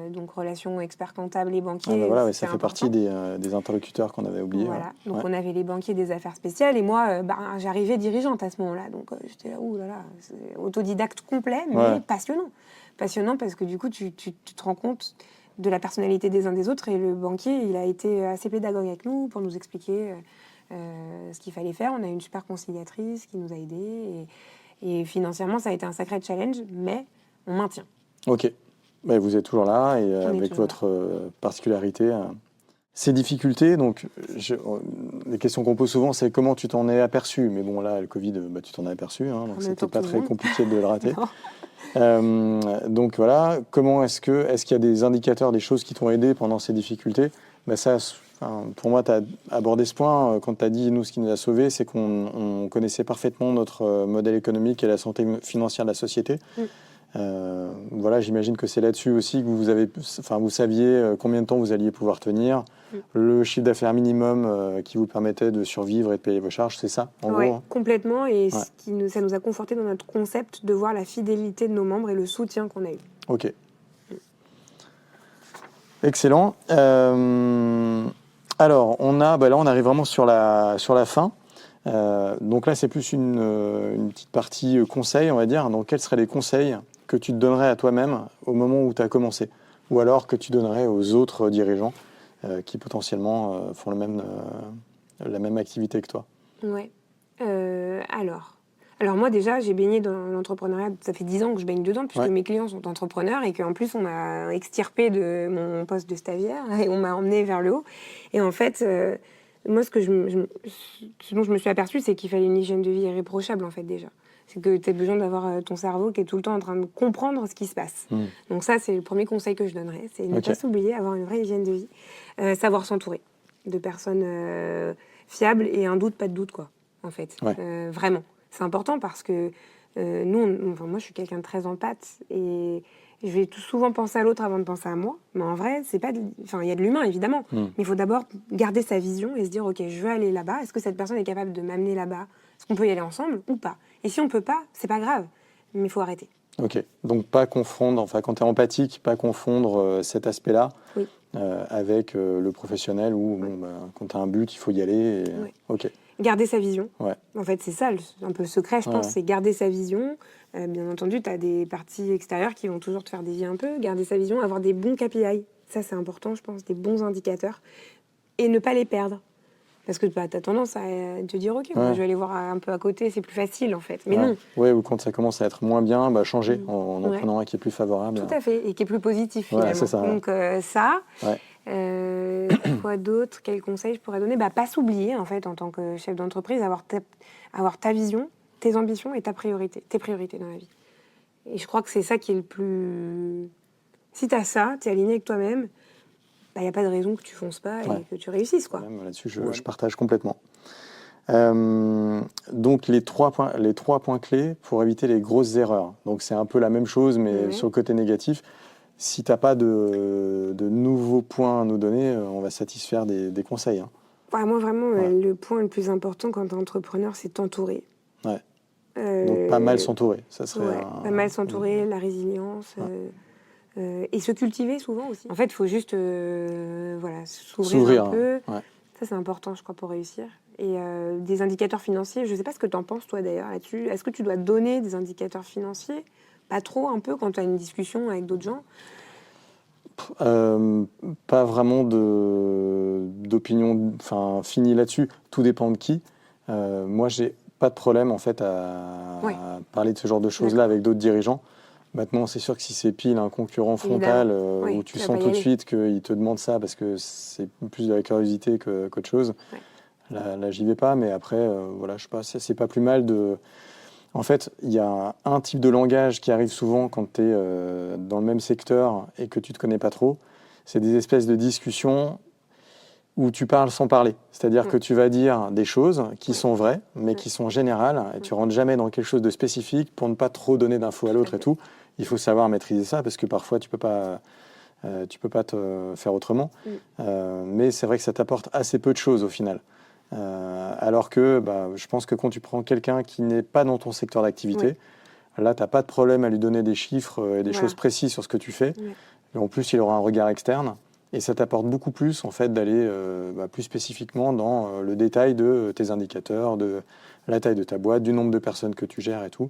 Donc, relations experts comptables et banquiers. Ça fait partie des interlocuteurs qu'on avait oubliés. Voilà. Donc, on avait les banquiers des affaires spéciales. Et moi, j'arrivais dirigeante à ce moment-là. Donc, j'étais là, c'est autodidacte complet, mais passionnant. Passionnant parce que du coup, tu te rends compte de la personnalité des uns des autres. Et le banquier, il a été assez pédagogue avec nous pour nous expliquer ce qu'il fallait faire. On a une super conciliatrice qui nous a aidés. Et financièrement, ça a été un sacré challenge, mais on maintient. Ok. Mais vous êtes toujours là et avec votre particularité Ces difficultés, donc, les questions qu'on pose souvent, c'est comment tu t'en es aperçu. Mais bon, là, le Covid, tu t'en es aperçu, hein, donc c'était pas très compliqué de le rater. Donc voilà, comment est-ce qu'il y a des indicateurs, des choses qui t'ont aidé pendant ces difficultés? Ça, pour moi, tu as abordé ce point quand tu as dit, nous, ce qui nous a sauvés, c'est qu'on connaissait parfaitement notre modèle économique et la santé financière de la société. Voilà, j'imagine que c'est là-dessus aussi que vous saviez combien de temps vous alliez pouvoir tenir, le chiffre d'affaires minimum qui vous permettait de survivre et de payer vos charges, c'est ça, en gros, hein. Complètement, et ça nous a conforté dans notre concept de voir la fidélité de nos membres et le soutien qu'on a eu. Ok. Excellent. Alors, là, on arrive vraiment sur la fin. Donc là, c'est plus une petite partie conseil, on va dire. Donc, quels seraient les conseils que tu te donnerais à toi-même au moment où tu as commencé, ou alors que tu donnerais aux autres dirigeants qui potentiellement font la même activité que toi? Ouais. Alors moi déjà, j'ai baigné dans l'entrepreneuriat, ça fait 10 ans que je baigne dedans, puisque mes clients sont entrepreneurs et qu'en plus on m'a extirpé de mon poste de stagiaire et on m'a emmené vers le haut. Et en fait, moi ce dont je me suis aperçue, c'est qu'il fallait une hygiène de vie irréprochable en fait déjà. C'est que tu as besoin d'avoir ton cerveau qui est tout le temps en train de comprendre ce qui se passe. Donc ça, c'est le premier conseil que je donnerais, c'est ne pas s'oublier, avoir une vraie hygiène de vie, savoir s'entourer de personnes fiables et un doute, pas de doute, quoi, en fait. Vraiment. C'est important parce que moi, je suis quelqu'un de très empathe et je vais souvent penser à l'autre avant de penser à moi. Mais en vrai, c'est pas. Il y a de l'humain, évidemment. Mais il faut d'abord garder sa vision et se dire, OK, je veux aller là-bas. Est-ce que cette personne est capable de m'amener là-bas? Est-ce qu'on peut y aller ensemble ou pas? Et si on peut pas, c'est pas grave. Mais il faut arrêter. OK. Donc, pas confondre, quand tu es empathique, pas confondre cet aspect-là avec le professionnel où, quand tu as un but, il faut y aller. OK. Garder sa vision. En fait, c'est ça, un peu le secret, je pense, c'est garder sa vision. Bien entendu, tu as des parties extérieures qui vont toujours te faire dévier un peu. Garder sa vision, avoir des bons KPI. Ça, c'est important, je pense, des bons indicateurs. Et ne pas les perdre. Parce que tu as tendance à te dire, OK, moi, je vais aller voir un peu à côté, c'est plus facile, en fait. Mais non. Oui, ou quand ça commence à être moins bien, changer en prenant un qui est plus favorable. Tout à fait, et qui est plus positif, finalement. C'est ça, donc, ça... quoi d'autre? Quel conseil je pourrais donner? Pas s'oublier, en fait, en tant que chef d'entreprise, avoir ta vision, tes ambitions et tes priorités dans la vie. Et je crois que c'est ça qui est le plus... Si tu as ça, tu es aligné avec toi-même, il n'y a pas de raison que tu fonces pas et que tu réussisses, quoi. Là-dessus, je partage complètement. Donc, les trois points clés pour éviter les grosses erreurs. Donc, c'est un peu la même chose, mais sur le côté négatif. Si tu n'as pas de nouveaux points à nous donner, on va satisfaire des conseils. Hein. Moi, vraiment, le point le plus important quand tu es entrepreneur, c'est t'entourer. Donc, pas mal s'entourer. Ça serait pas mal s'entourer, la résilience. Et se cultiver souvent aussi. En fait, il faut juste s'ouvrir un peu. Ça, c'est important, je crois, pour réussir. Et des indicateurs financiers, je ne sais pas ce que tu en penses, toi, d'ailleurs, là-dessus. Est-ce que tu dois donner des indicateurs financiers? Pas trop, un peu, quand tu as une discussion avec d'autres gens? Pas vraiment d'opinion finie là-dessus. Tout dépend de qui. Moi, j'ai pas de problème, en fait, à parler de ce genre de choses-là avec d'autres dirigeants. Maintenant, c'est sûr que si c'est pile un concurrent frontal où tu sens tout de suite qu'il te demande ça parce que c'est plus de la curiosité qu'autre chose, là, j'y vais pas. Mais après, je sais pas, c'est pas plus mal de... En fait, il y a un type de langage qui arrive souvent quand tu es dans le même secteur et que tu ne te connais pas trop. C'est des espèces de discussions où tu parles sans parler. C'est-à-dire que tu vas dire des choses qui sont vraies, mais qui sont générales, et tu ne rentres jamais dans quelque chose de spécifique pour ne pas trop donner d'infos à l'autre et tout. Il faut savoir maîtriser ça parce que parfois, tu peux pas te faire autrement. Mais c'est vrai que ça t'apporte assez peu de choses au final. Alors que je pense que quand tu prends quelqu'un qui n'est pas dans ton secteur d'activité, là, tu n'as pas de problème à lui donner des chiffres et des choses précises sur ce que tu fais. Et en plus, il aura un regard externe. Et ça t'apporte beaucoup plus, en fait, d'aller plus spécifiquement dans le détail de tes indicateurs, de la taille de ta boîte, du nombre de personnes que tu gères et tout.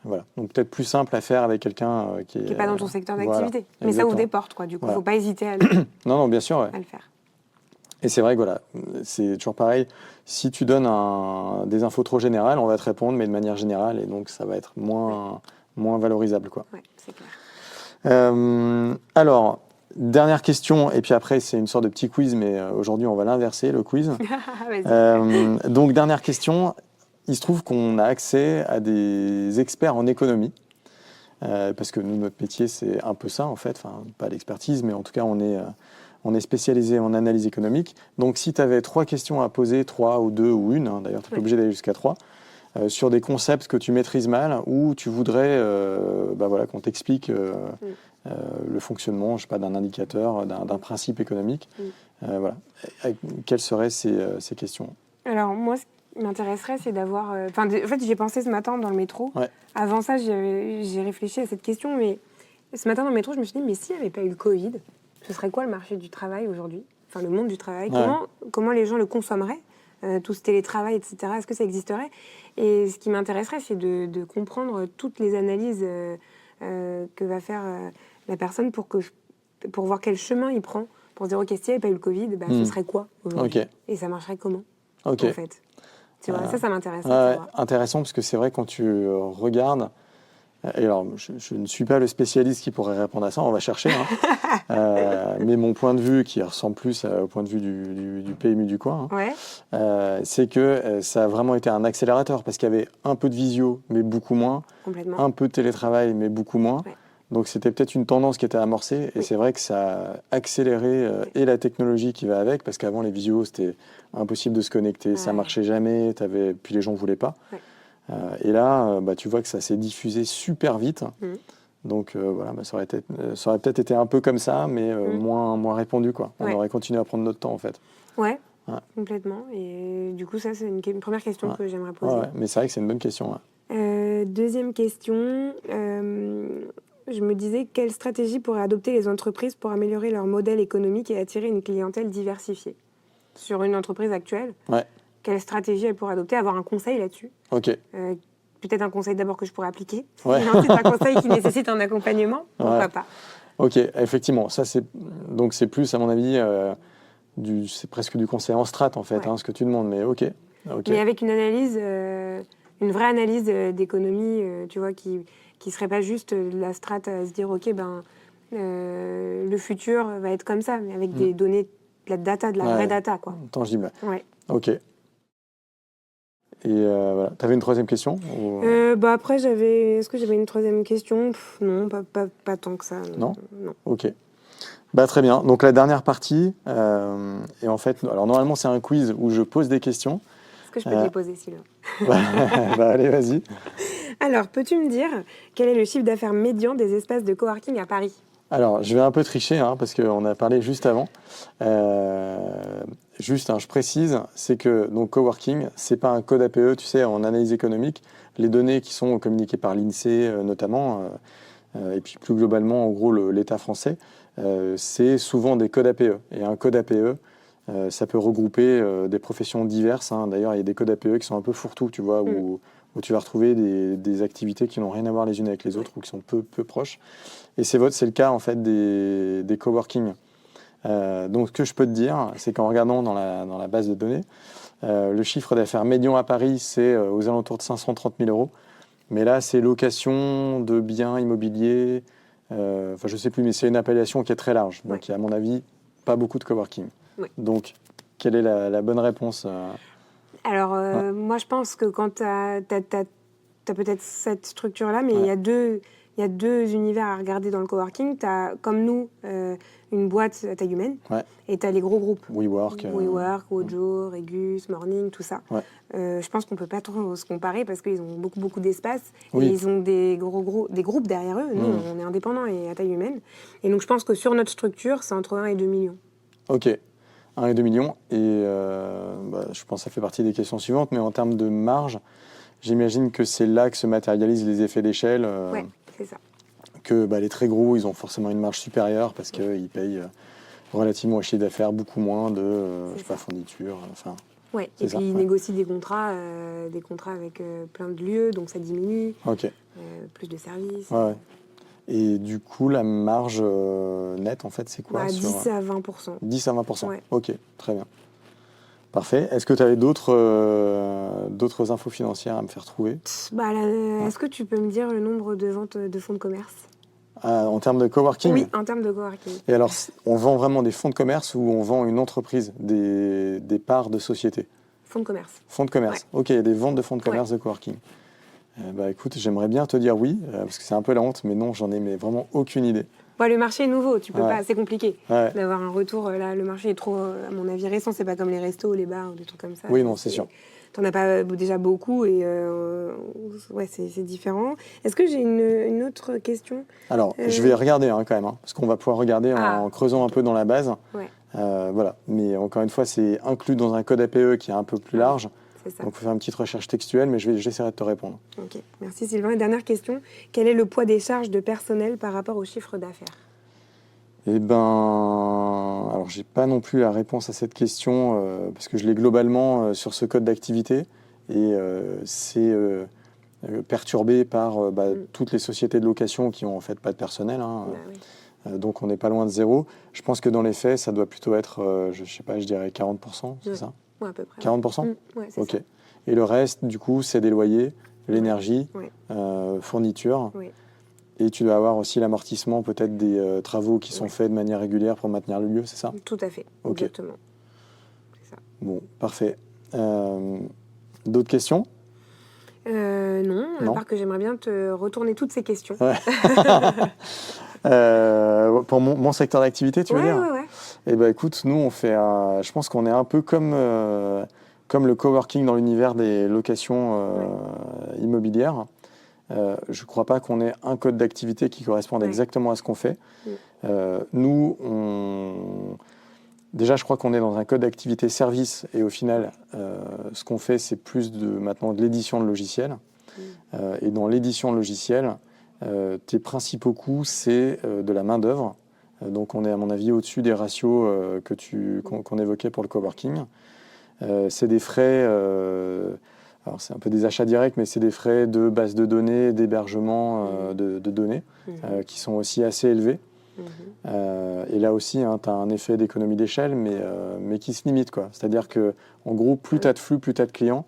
Voilà. Donc, peut-être plus simple à faire avec quelqu'un qui n'est pas dans ton secteur d'activité. Mais ça ouvre des portes, quoi. Du coup, il ne faut pas hésiter à non, bien sûr, à le faire. Et c'est vrai que c'est toujours pareil. Si tu donnes des infos trop générales, on va te répondre, mais de manière générale, et donc ça va être moins valorisable, quoi. C'est clair. Alors, Dernière question, et puis après, c'est une sorte de petit quiz, mais aujourd'hui, on va l'inverser, le quiz. Donc, dernière question. Il se trouve qu'on a accès à des experts en économie, parce que nous, notre métier, c'est un peu ça, en fait. Enfin, pas l'expertise, mais en tout cas, on est spécialisé en analyse économique. Donc, si tu avais 3 questions à poser, 3 ou 2 ou une, hein, d'ailleurs, tu n'es pas obligé d'aller jusqu'à 3, sur des concepts que tu maîtrises mal ou tu voudrais qu'on t'explique le fonctionnement, je sais pas, d'un indicateur, d'un principe économique. Quelles seraient ces questions? Alors moi, ce qui m'intéresserait, c'est d'avoir... en fait, j'ai pensé ce matin dans le métro. Ouais. Avant ça, j'ai réfléchi à cette question, mais ce matin dans le métro, je me suis dit, mais s'il n'y avait pas eu le Covid, ce serait quoi le marché du travail aujourd'hui? Enfin, le monde du travail. Ouais. Comment les gens le consommeraient? Tout ce télétravail, etc. Est-ce que ça existerait? Et ce qui m'intéresserait, c'est de comprendre toutes les analyses que va faire la personne pour voir quel chemin il prend, pour se dire, OK, s'il n'y avait pas eu le Covid, ce serait quoi aujourd'hui? Okay. Et ça marcherait comment, Okay. en fait? Tu vois, ça m'intéresse. Intéressant, parce que c'est vrai, quand tu regardes... Et alors, je ne suis pas le spécialiste qui pourrait répondre à ça, on va chercher. Mais mon point de vue, qui ressemble plus au point de vue du PMU du coin, c'est que ça a vraiment été un accélérateur, parce qu'il y avait un peu de visio, mais beaucoup moins. Complètement. Un peu de télétravail, mais beaucoup moins. Ouais. Donc c'était peut-être une tendance qui était amorcée, et c'est vrai que ça a accéléré et la technologie qui va avec, parce qu'avant les visios, c'était impossible de se connecter, ça marchait jamais, puis les gens ne voulaient pas. Ouais. Et là, tu vois que ça s'est diffusé super vite. Donc ça aurait peut-être été un peu comme ça, mais moins répandu, quoi. On aurait continué à prendre notre temps, en fait. Ouais. Complètement. Et du coup, ça, c'est une première question que j'aimerais poser. Mais c'est vrai que c'est une bonne question. Deuxième question, je me disais, quelle stratégie pourraient adopter les entreprises pour améliorer leur modèle économique et attirer une clientèle diversifiée? Sur une entreprise actuelle, quelle stratégie elle pourrait adopter? Avoir un conseil là-dessus. Ok. Peut-être un conseil d'abord que je pourrais appliquer. Sinon, c'est un conseil qui nécessite un accompagnement. Pourquoi pas? Ok, effectivement. Ça, c'est plus, à mon avis, c'est presque du conseil en strat, en fait, ce que tu demandes. Mais ok. Mais avec une analyse, une vraie analyse d'économie, tu vois, qui serait pas juste la strat à se dire, ok, le futur va être comme ça, mais avec des données, de la data, de la vraie data, quoi. Tangible. Ok. Et voilà. Tu avais une troisième question ou... Après, est-ce que j'avais une troisième question? Non, pas tant que ça. Non. Ok. Très bien. Donc la dernière partie, et en fait, alors normalement c'est un quiz où je pose des questions. Est-ce que je peux te les poser, Sylvain? Allez, vas-y. Alors, peux-tu me dire quel est le chiffre d'affaires médian des espaces de coworking à Paris? Alors, je vais un peu tricher, parce qu'on a parlé juste avant. Je précise, c'est que donc coworking, c'est pas un code APE, tu sais, en analyse économique. Les données qui sont communiquées par l'INSEE notamment, et puis plus globalement, en gros, l'État français, c'est souvent des codes APE. Et un code APE, ça peut regrouper des professions diverses. D'ailleurs, il y a des codes APE qui sont un peu fourre-tout, tu vois, où tu vas retrouver des activités qui n'ont rien à voir les unes avec les autres ou qui sont peu proches. Et c'est le cas, en fait, des coworking. Donc, ce que je peux te dire, c'est qu'en regardant dans la base de données, le chiffre d'affaires médian à Paris, c'est aux alentours de 530 000 €. Mais là, c'est location de biens immobiliers. Je ne sais plus, mais c'est une appellation qui est très large. Donc, il y a, à mon avis, pas beaucoup de coworking. Donc, quelle est la bonne réponse Alors, moi, je pense que quand tu as peut-être cette structure-là, mais il y a deux univers à regarder dans le coworking. Tu as, comme nous, une boîte à taille humaine, et tu as les gros groupes. WeWork, Wojo, Regus, Morning, tout ça. Je pense qu'on ne peut pas trop se comparer parce qu'ils ont beaucoup d'espace. Et ils ont des groupes derrière eux. Nous, on est indépendants et à taille humaine. Et donc, je pense que sur notre structure, c'est entre 1 et 2 millions. Ok. 1 et 2 millions. Et je pense que ça fait partie des questions suivantes. Mais en termes de marge, j'imagine que c'est là que se matérialisent les effets d'échelle. Oui, c'est ça. Que les très gros, ils ont forcément une marge supérieure parce qu'ils payent relativement au chiffre d'affaires beaucoup moins de fourniture. Oui, et puis ils négocient des contrats avec plein de lieux, donc ça diminue. Plus de services. Et du coup, la marge nette, en fait, c'est quoi 10 à 20%. 10 à 20%. Ok, très bien. Parfait. Est-ce que tu avais d'autres infos financières à me faire trouver? Est-ce que tu peux me dire le nombre de ventes de fonds de commerce? En termes de coworking? Oui, en termes de coworking. Et alors, on vend vraiment des fonds de commerce ou on vend une entreprise, des parts de société? Fonds de commerce. Fonds de commerce. Ouais. Ok, des ventes de fonds de commerce de coworking. Écoute, j'aimerais bien te dire oui, parce que c'est un peu la honte, mais non, j'en ai vraiment aucune idée. Bon, le marché est nouveau, tu peux Ouais. pas, c'est compliqué Ouais. d'avoir un retour. Là, le marché est trop, à mon avis, récent. C'est pas comme les restos, les bars, des trucs comme ça. Oui, non, c'est sûr. T'en as pas déjà beaucoup et ouais, c'est différent. Est-ce que j'ai une autre question? Alors, je vais regarder quand même, parce qu'on va pouvoir regarder en creusant un peu dans la base. Ouais. Voilà. Mais encore une fois, c'est inclus dans un code APE qui est un peu plus large. C'est ça. Donc, il faut faire une petite recherche textuelle, mais j'essaierai de te répondre. Ok, merci Sylvain. Et dernière question, quel est le poids des charges de personnel par rapport au chiffre d'affaires? Alors j'ai pas non plus la réponse à cette question parce que je l'ai globalement sur ce code d'activité et c'est perturbé par toutes les sociétés de location qui ont en fait pas de personnel. Oui. Donc on n'est pas loin de zéro. Je pense que dans les faits, ça doit plutôt être, je sais pas, je dirais 40%, c'est ça? Ouais, à peu près. 40%? Ouais, c'est Ok. ça. Et le reste, du coup, c'est des loyers, l'énergie, Ouais. fourniture. Oui. Et tu dois avoir aussi l'amortissement peut-être des travaux qui sont faits de manière régulière pour maintenir le lieu, c'est ça? Tout à fait, Ok. exactement. C'est ça. Bon, parfait. D'autres questions? Non, à Non. part que j'aimerais bien te retourner toutes ces questions. Ouais. Pour mon secteur d'activité, tu veux dire? Ouais. Eh ben, écoute, nous, on fait je pense qu'on est un peu comme le coworking dans l'univers des locations immobilières. Je ne crois pas qu'on ait un code d'activité qui corresponde exactement à ce qu'on fait. Nous, déjà, je crois qu'on est dans un code d'activité service et au final, ce qu'on fait, c'est plus maintenant de l'édition de logiciels. Et dans l'édition de logiciels, tes principaux coûts, c'est de la main-d'œuvre. Donc, on est, à mon avis, au-dessus des ratios qu'on évoquait pour le coworking. C'est des frais, alors c'est un peu des achats directs, mais c'est des frais de base de données, d'hébergement de données qui sont aussi assez élevés. Et là aussi, tu as un effet d'économie d'échelle, mais qui se limite, quoi. C'est-à-dire que, en gros, plus tu as de flux, plus tu as de clients,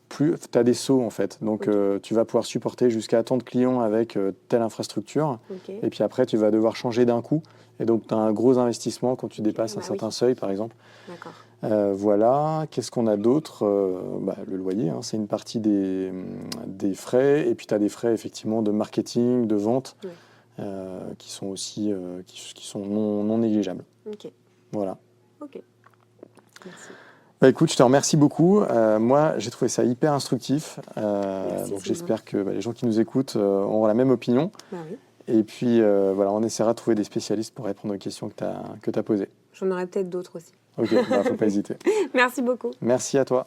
plus tu as des sauts, en fait. Donc, tu vas pouvoir supporter jusqu'à tant de clients avec telle infrastructure. Et puis après, tu vas devoir changer d'un coup. Et donc, tu as un gros investissement quand tu dépasses un certain seuil, par exemple. D'accord. Voilà. Qu'est-ce qu'on a d'autre? Le loyer, c'est une partie des frais. Et puis, tu as des frais, effectivement, de marketing, de vente. Qui sont aussi qui sont non négligeables. Ok. Voilà. Ok. Merci. Écoute, je te remercie beaucoup. Moi, j'ai trouvé ça hyper instructif. Merci, Donc, Sylvain. j'espère que les gens qui nous écoutent auront la même opinion. Bah oui. Et puis, voilà, on essaiera de trouver des spécialistes pour répondre aux questions que tu as posées. J'en aurai peut-être d'autres aussi. Ok, faut pas hésiter. Merci beaucoup. Merci à toi.